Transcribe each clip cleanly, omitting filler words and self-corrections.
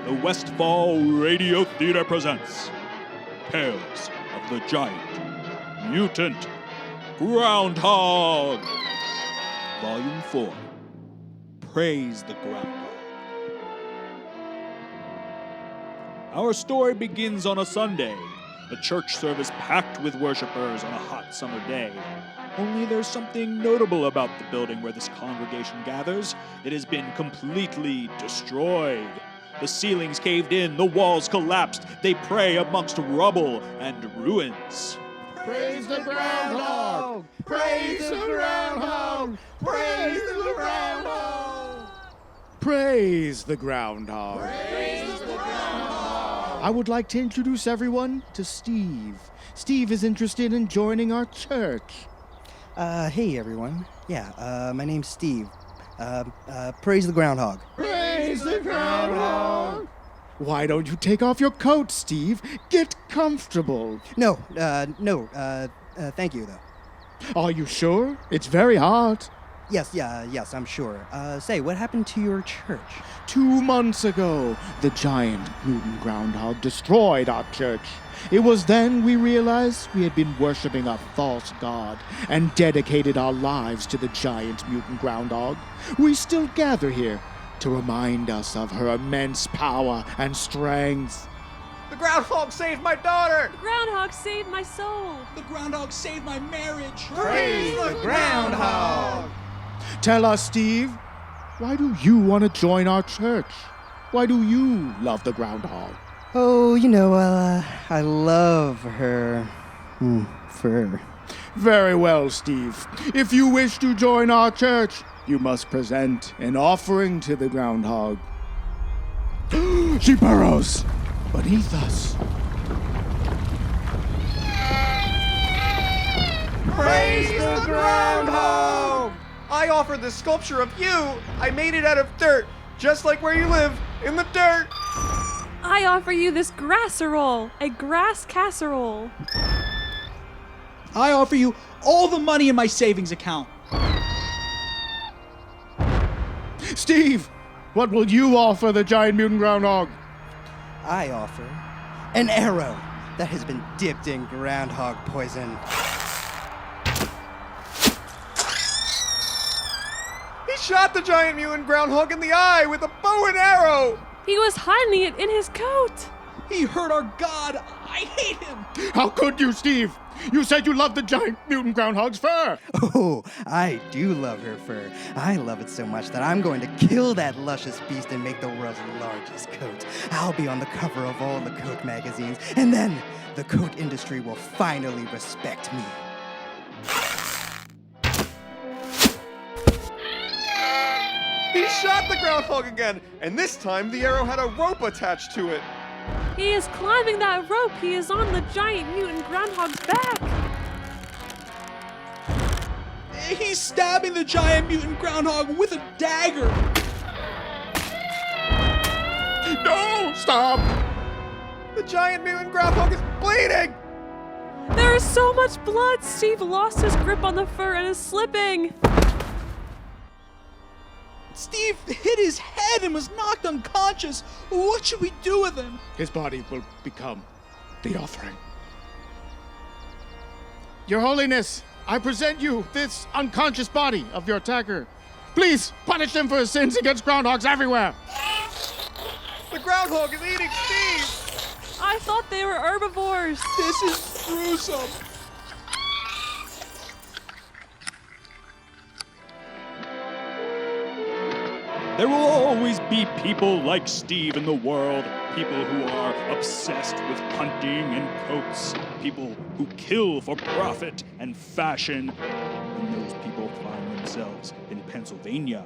the Westfall Radio Theater presents Tales of the Giant, Mutant, Groundhog, Volume 4, Praise the Groundhog. Our story begins on a Sunday, a church service packed with worshipers on a hot summer day. Only there's something notable about the building where this congregation gathers. It has been completely destroyed. The ceilings caved in, the walls collapsed. They pray amongst rubble and ruins. Praise the Groundhog! Praise the Groundhog! Praise the Groundhog! Praise the Groundhog! Praise the Groundhog! I would like to introduce everyone to Steve. Steve is interested in joining our church. Hey everyone. My name's Steve. Praise the Groundhog. Praise the Groundhog! Why don't you take off your coat, Steve? Get comfortable. No, thank you though. Are you sure? It's very hot. Yes, I'm sure. Say, what happened to your church? 2 months ago, the giant mutant groundhog destroyed our church. It was then we realized we had been worshiping a false god and dedicated our lives to the giant mutant groundhog. We still gather here to remind us of her immense power and strength. The Groundhog saved my daughter! The Groundhog saved my soul. The Groundhog saved my marriage. Praise the Groundhog! Tell us, Steve, why do you want to join our church? Why do you love the groundhog? Oh, I love her fur. Very well, Steve. If you wish to join our church, you must present an offering to the groundhog. She burrows beneath us. Praise the Groundhog! I offered the sculpture of you. I made it out of dirt, just like where you live, in the dirt. I offer you this grasserole, a grass casserole. I offer you all the money in my savings account. Steve, what will you offer the giant mutant groundhog? I offer an arrow that has been dipped in groundhog poison. He shot the giant mutant groundhog in the eye with a bow and arrow. He was hiding it in his coat. He hurt our god. I hate him. How could you, Steve? You said you loved the giant mutant groundhog's fur. Oh, I do love her fur. I love it so much that I'm going to kill that luscious beast and make the world's largest coat. I'll be on the cover of all the coat magazines, and then the coat industry will finally respect me. He shot the groundhog again, and this time the arrow had a rope attached to it. He is climbing that rope. He is on the giant mutant groundhog's back. He's stabbing the giant mutant groundhog with a dagger. No, stop! The giant mutant groundhog is bleeding. There is so much blood. Steve lost his grip on the fur and is slipping. Steve hit his head and was knocked unconscious. What should we do with him? His body will become the offering. Your Holiness, I present you this unconscious body of your attacker. Please punish him for his sins against groundhogs everywhere. The groundhog is eating Steve. I thought they were herbivores. This is gruesome. There will always be people like Steve in the world, people who are obsessed with hunting and coats, people who kill for profit and fashion. When those people find themselves in Pennsylvania,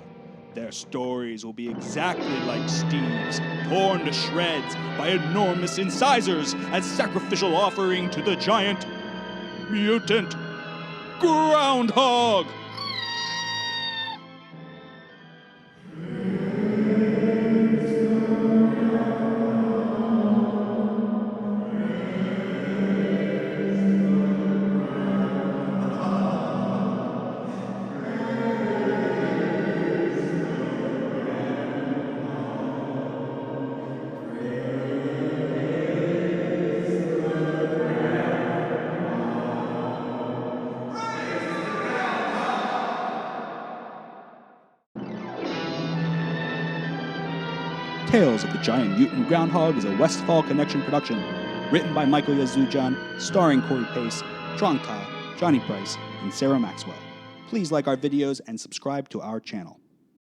their stories will be exactly like Steve's, torn to shreds by enormous incisors as sacrificial offering to the giant mutant groundhog. Tales of the Giant Mutant Groundhog is a Westfall Connection production. Written by Michael Yazujian, starring Corey Pace, Truong, Johnny Price, and Sarah Maxwell. Please like our videos and subscribe to our channel.